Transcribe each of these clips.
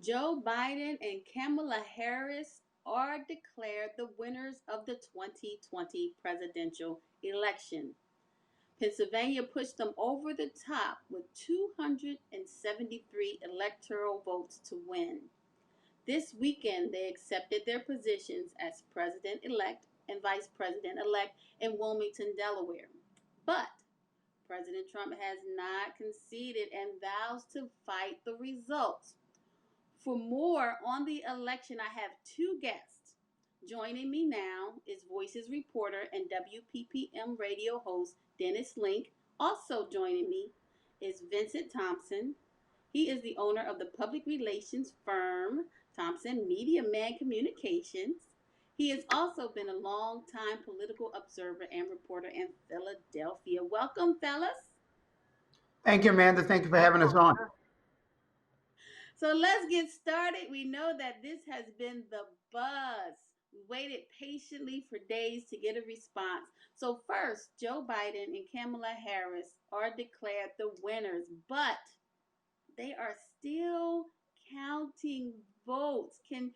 Joe Biden and Kamala Harris are declared the winners of the 2020 presidential election. Pennsylvania pushed them over the top with 273 electoral votes to win. This weekend, they accepted their positions as president elect and vice president elect in Wilmington, Delaware. But President Trump has not conceded and vows to fight the results. For more on the election, I have two guests. Joining me now is Voices reporter and WPPM radio host Dennis Link. Also joining me is Vincent Thompson. He is the owner of the public relations firm Thompson Mediaman Communications. He has also been a long-time political observer and reporter in Philadelphia. Welcome, fellas. Thank you, Amanda. Thank you for having us on. So let's get started. We know that this has been the buzz. We waited patiently for days to get a response. So, first, Joe Biden and Kamala Harris are declared the winners, but they are still counting votes. Can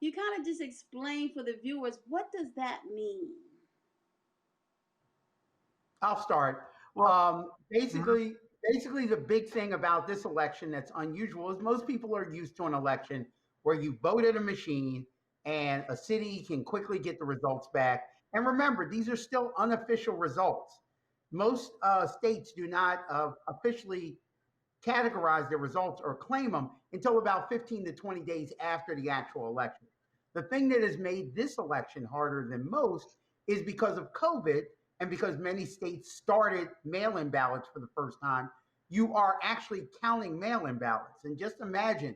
you kind of just explain for the viewers what does that mean? I'll start. Well, Basically, the big thing about this election that's unusual is most people are used to an election where you vote at a machine and a city can quickly get the results back. And remember, these are still unofficial results. Most states do not officially categorize their results or claim them until about 15 to 20 days after the actual election. The thing that has made this election harder than most is because of COVID and because many states started mail in ballots for the first time. You are actually counting mail in ballots. And just imagine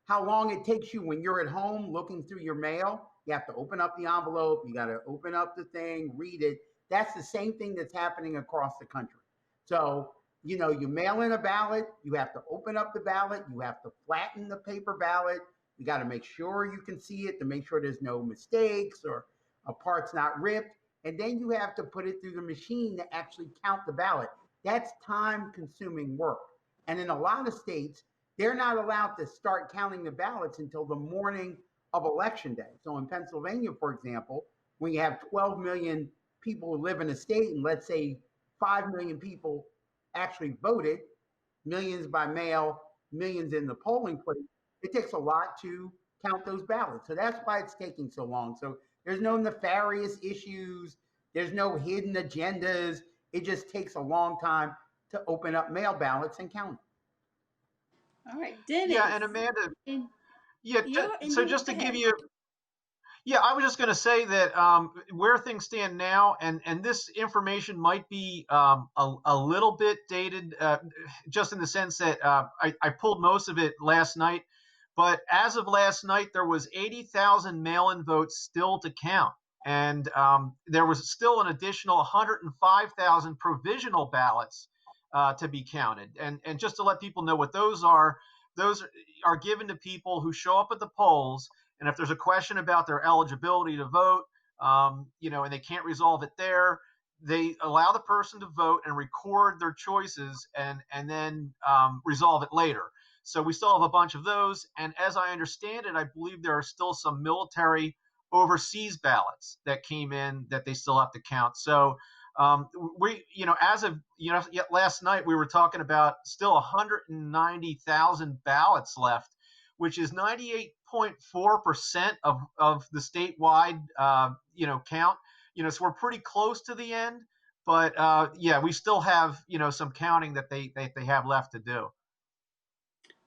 how long it takes you when you're at home looking through your mail. You have to open up the envelope, you got to open up the thing, read it. That's the same thing that's happening across the country. So you mail in a ballot, you have to open up the ballot, you have to flatten the paper ballot, you got to make sure you can see it to make sure there's no mistakes or a part's not ripped. And then you have to put it through the machine to actually count the ballot. That's time consuming work. And in a lot of states, they're not allowed to start counting the ballots until the morning of election day. So in Pennsylvania, for example, when you have 12 million people who live in a state, and let's say 5 million people actually voted, millions by mail, millions in the polling place, it takes a lot to count those ballots. So that's why it's taking so long. So there's no nefarious issues, there's no hidden agendas. It just takes a long time to open up mail ballots and count. All right, Dennis. yeah, and Amanda, In yeah. in So your just go to give ahead. you, yeah, I was just going to say that where things stand now, and this information might be a little bit dated, just in the sense that I pulled most of it last night. But as of last night, there was 80,000 mail-in votes still to count, and there was still an additional 105,000 provisional ballots to be counted. And just to let people know what those are given to people who show up at the polls, and if there's a question about their eligibility to vote, and they can't resolve it there, they allow the person to vote and record their choices, and then resolve it later. So we still have a bunch of those. And as I understand it, I believe there are still some military overseas ballots that came in that they still have to count. So as of last night, we were talking about still 190,000 ballots left, which is 98.4% of the statewide count. So we're pretty close to the end, but we still have some counting that they have left to do.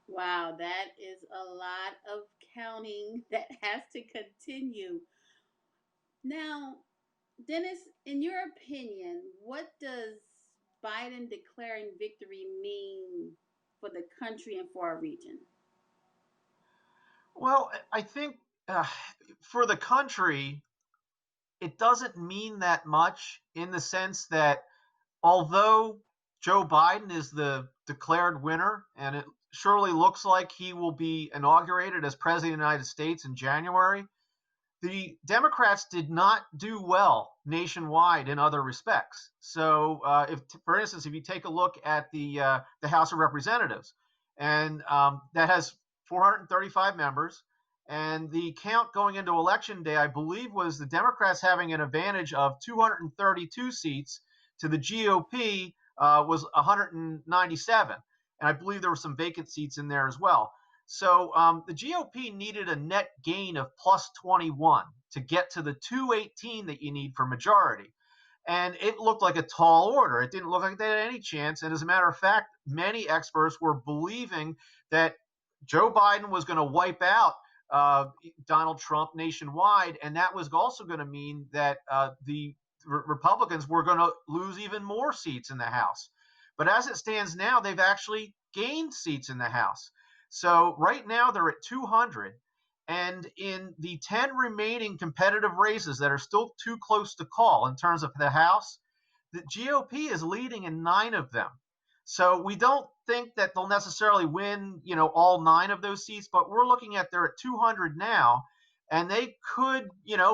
Wow, that is a lot of counting that has to continue. Now, Dennis, in your opinion, what does Biden declaring victory mean for the country and for our region? Well, I think for the country, it doesn't mean that much in the sense that although Joe Biden is the declared winner, and it surely looks like he will be inaugurated as president of the United States in January, the Democrats did not do well nationwide in other respects. So, for instance, if you take a look at the House of Representatives, and that has 435 members. And the count going into election day, I believe, was the Democrats having an advantage of 232 seats to the GOP was 197. And I believe there were some vacant seats in there as well. So the GOP needed a net gain of plus 21 to get to the 218 that you need for majority. And it looked like a tall order. It didn't look like they had any chance. And as a matter of fact, many experts were believing that Joe Biden was going to wipe out Donald Trump nationwide, and that was also going to mean that the Republicans were going to lose even more seats in the House. But as it stands now, they've actually gained seats in the House. So right now they're at 200, and in the 10 remaining competitive races that are still too close to call in terms of the House, the GOP is leading in 9 of them. So we don't think that they'll necessarily win, all 9 of those seats, but we're looking at they're at 200 now, and they could,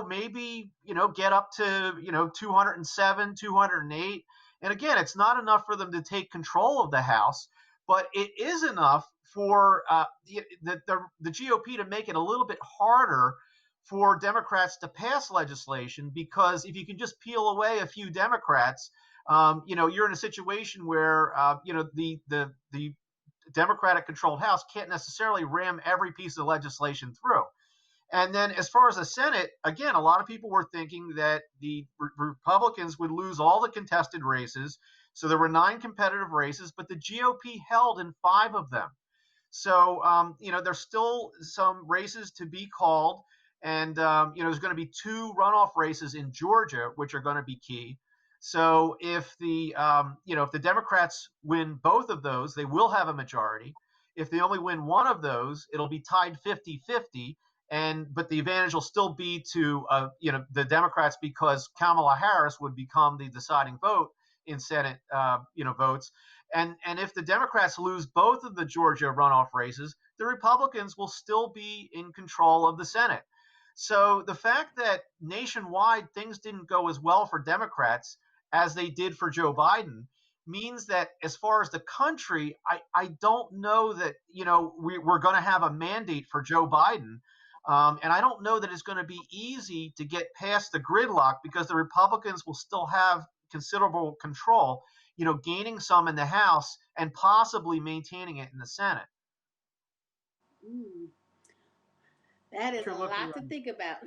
maybe, get up to, 207, 208. And again, it's not enough for them to take control of the House, but it is enough for the GOP to make it a little bit harder for Democrats to pass legislation, because if you can just peel away a few Democrats, you're in a situation where, the Democratic-controlled House can't necessarily ram every piece of legislation through. And then as far as the Senate, again, a lot of people were thinking that the Republicans would lose all the contested races. So there were 9 competitive races, but the GOP held in 5 of them. So, there's still some races to be called. And, there's going to be 2 runoff races in Georgia, which are going to be key. So if the Democrats win both of those, they will have a majority. If they only win one of those, it'll be tied 50-50. But the advantage will still be to the Democrats, because Kamala Harris would become the deciding vote in Senate votes. And if the Democrats lose both of the Georgia runoff races, the Republicans will still be in control of the Senate. So the fact that nationwide things didn't go as well for Democrats as they did for Joe Biden means that as far as the country, I don't know that, we're going to have a mandate for Joe Biden. And I don't know that it's going to be easy to get past the gridlock, because the Republicans will still have considerable control, gaining some in the House and possibly maintaining it in the Senate. That is a lot to think about.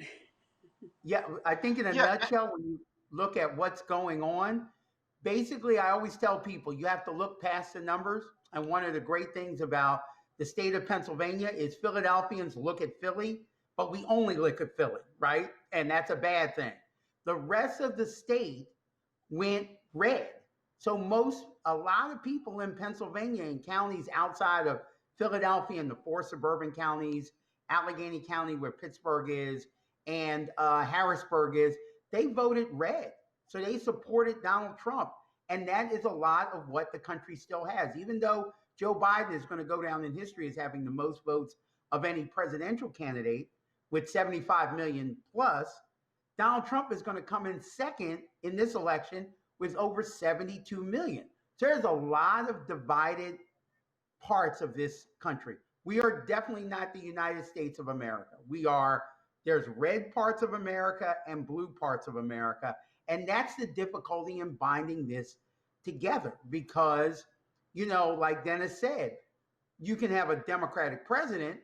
Yeah, I think in a nutshell, when you look at what's going on, basically, I always tell people you have to look past the numbers. And one of the great things about the state of Pennsylvania is Philadelphians look at Philly, but we only look at Philly, right? And that's a bad thing. The rest of the state went red. So a lot of people in Pennsylvania and counties outside of Philadelphia and the 4 suburban counties, Allegheny County where Pittsburgh is, and Harrisburg is, they voted red. So they supported Donald Trump. And that is a lot of what the country still has. Even though Joe Biden is going to go down in history as having the most votes of any presidential candidate with 75 million plus, Donald Trump is going to come in second in this election with over 72 million. So there's a lot of divided parts of this country. We are definitely not the United States of America. There's red parts of America and blue parts of America. And that's the difficulty in binding this together, because, like Dennis said, you can have a Democratic president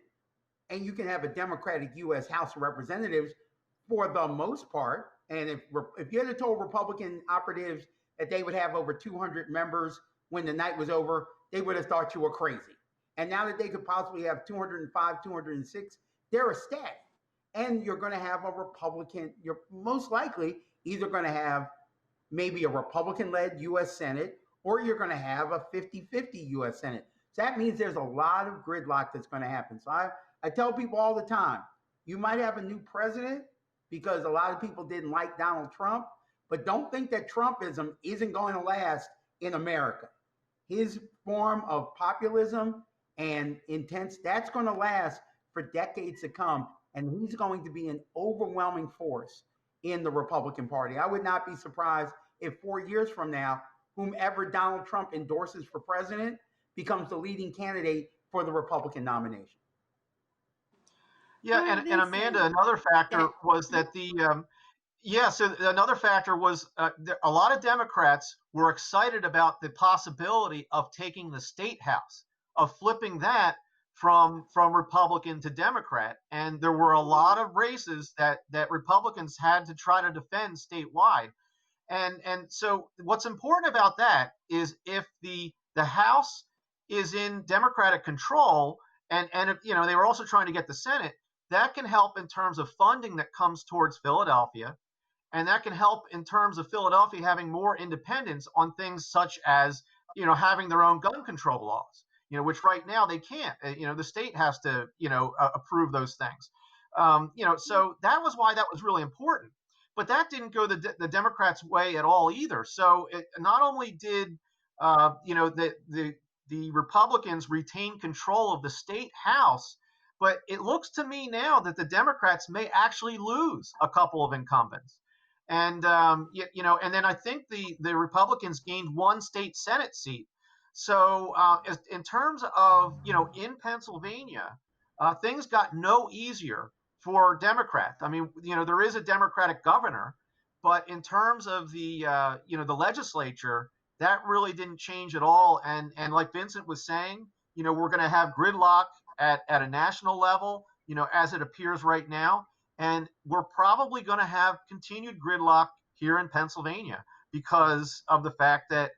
and you can have a Democratic U.S. House of Representatives for the most part. And if you had told Republican operatives that they would have over 200 members when the night was over, they would have thought you were crazy. And now that they could possibly have 205, 206, they're ecstatic. And you're going to have a Republican, you're most likely either going to have maybe a Republican-led U.S. Senate, or you're going to have a 50-50 U.S. Senate. So that means there's a lot of gridlock that's going to happen. So I tell people all the time, you might have a new president because a lot of people didn't like Donald Trump, but don't think that Trumpism isn't going to last in America. His form of populism and intense, that's going to last for decades to come. And he's going to be an overwhelming force in the Republican Party. I would not be surprised if 4 years from now, whomever Donald Trump endorses for president becomes the leading candidate for the Republican nomination. Yeah, All right, and Amanda, Vincent. another factor Okay. was that yeah, so another factor was a lot of Democrats were excited about the possibility of taking the state house, of flipping that from Republican to Democrat, and there were a lot of races that Republicans had to try to defend statewide. And so what's important about that is if the House is in Democratic control, and if, they were also trying to get the Senate, that can help in terms of funding that comes towards Philadelphia, and that can help in terms of Philadelphia having more independence on things such as having their own gun control laws, which right now they can't. The state has to approve those things. So that was why that was really important. But that didn't go the Democrats' way at all either. So not only did the Republicans retain control of the state House, but it looks to me now that the Democrats may actually lose a couple of incumbents. And and then I think the Republicans gained one state Senate seat. So in terms of in Pennsylvania, things got no easier for Democrats. I mean, there is a Democratic governor, but in terms of the legislature, that really didn't change at all. And like Vincent was saying, we're going to have gridlock at a national level, as it appears right now. And we're probably going to have continued gridlock here in Pennsylvania because of the fact that,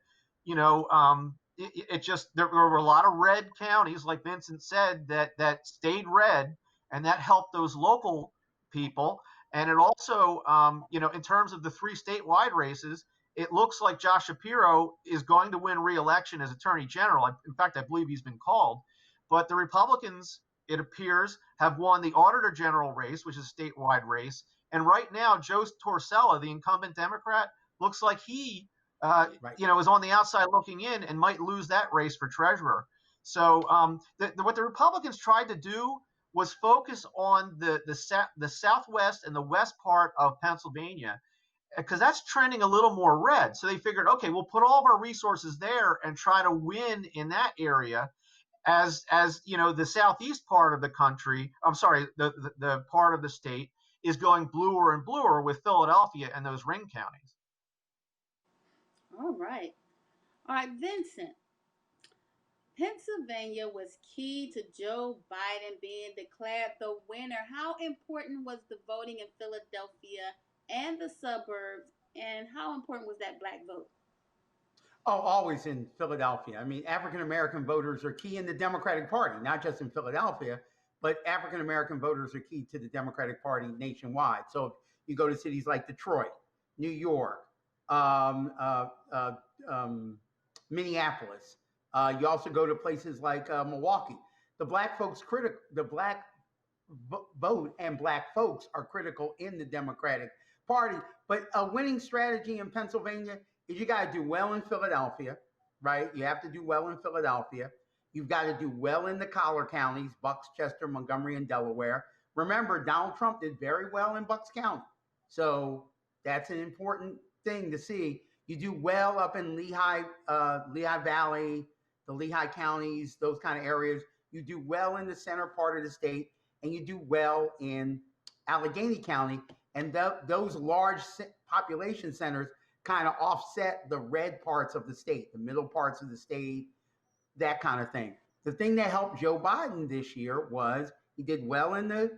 it just, there were a lot of red counties, like Vincent said, that stayed red, and that helped those local people. And it also, in terms of the three statewide races, it looks like Josh Shapiro is going to win re-election as Attorney General. In fact, I believe he's been called. But the Republicans, it appears, have won the Auditor General race, which is a statewide race. And right now, Joe Torsella, the incumbent Democrat, looks like he, Right. is on the outside looking in and might lose that race for treasurer. So what the Republicans tried to do was focus on the southwest and the west part of Pennsylvania, because that's trending a little more red. So they figured, okay, we'll put all of our resources there and try to win in that area, as the southeast part of the country, I'm sorry, the part of the state is going bluer and bluer with Philadelphia and those ring counties. All right. All right, Vincent. Pennsylvania was key to Joe Biden being declared the winner. How important was the voting in Philadelphia and the suburbs, and how important was that black vote? Oh, always in Philadelphia. I mean, African American voters are key in the Democratic Party, not just in Philadelphia, but African American voters are key to the Democratic Party nationwide. So if you go to cities like Detroit, New York, um, uh, uh, um, Minneapolis, you also go to places like Milwaukee. The black vote and black folks are critical in the Democratic Party. But a winning strategy in Pennsylvania is you got to do well in Philadelphia, right? You have to do well in Philadelphia. You've got to do well in the collar counties, Bucks, Chester, Montgomery, and Delaware. Remember, Donald Trump did very well in Bucks County. So that's an important thing to see. You do well up in Lehigh Valley, the Lehigh counties, those kind of areas. You do well in the center part of the state, and you do well in Allegheny County. And those large population centers kind of offset the red parts of the state, the middle parts of the state, that kind of thing. The thing that helped Joe Biden this year was he did well in the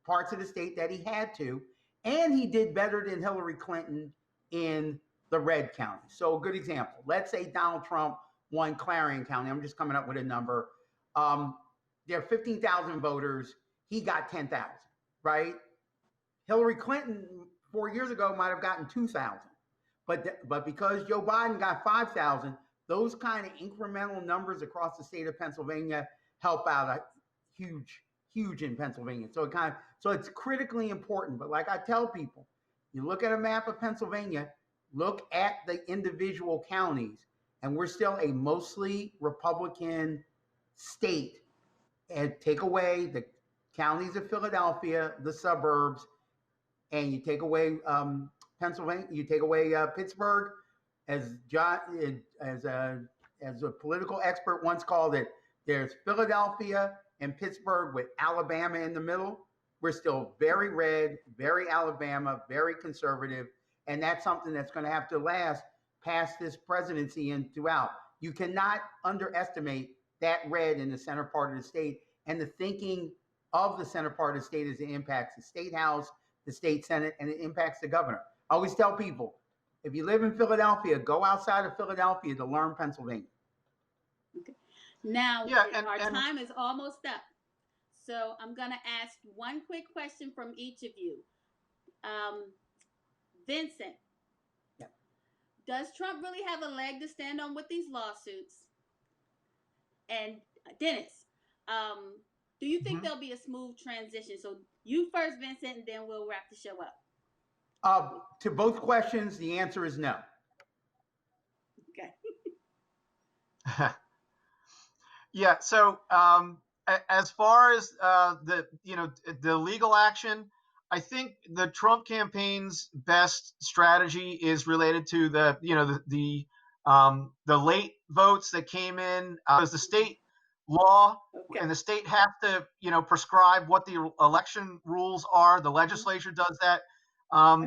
parts of the state that he had to, and he did better than Hillary Clinton in the red county. So a good example, let's say Donald Trump won Clarion County. I'm just coming up with a number. There are 15,000 voters. He got 10,000, right? Hillary Clinton 4 years ago might have gotten 2,000. But because Joe Biden got 5,000, those kind of incremental numbers across the state of Pennsylvania help out a huge in Pennsylvania. So it's critically important. But like I tell people, you look at a map of Pennsylvania, look at the individual counties, and we're still a mostly Republican state. And take away the counties of Philadelphia, the suburbs, and you take away Pennsylvania, you take away Pittsburgh, as John, as a political expert once called it. There's Philadelphia and Pittsburgh with Alabama in the middle. we're still very red, very Alabama, very conservative, and that's something that's going to have to last past this presidency and throughout. You cannot underestimate that red in the center part of the state and the thinking of the center part of the state as it impacts the state house, the state senate, and it impacts the governor. I always tell people, if you live in Philadelphia, go outside of Philadelphia to learn Pennsylvania. Okay. Now, Yeah, our and time is almost up. So I'm going to ask one quick question from each of you. Vincent, Yeah. does Trump really have a leg to stand on with these lawsuits? And Dennis, do you think there'll be a smooth transition? So you first, Vincent, and then we'll wrap the show up. To both questions, the answer is no. Okay. yeah. So as far as the legal action, I think the Trump campaign's best strategy is related to the late votes that came in, because the state law and the state have to prescribe what the election rules are. The legislature does that.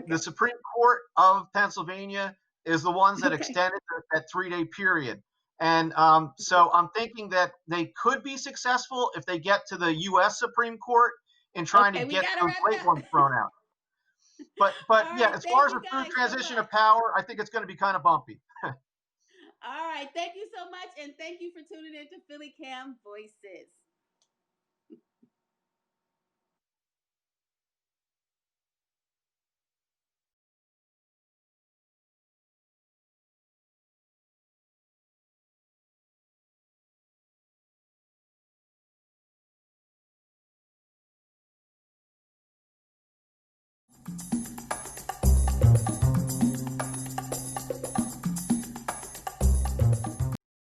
The Supreme Court of Pennsylvania is the ones that extended that 3-day period. And so I'm thinking that they could be successful if they get to the U.S. Supreme Court in trying to get those late ones thrown out. But yeah, right, as far as the smooth transition of power, I think it's going to be kind of bumpy. All right, thank you so much, and thank you for tuning in to PhillyCAM Voices.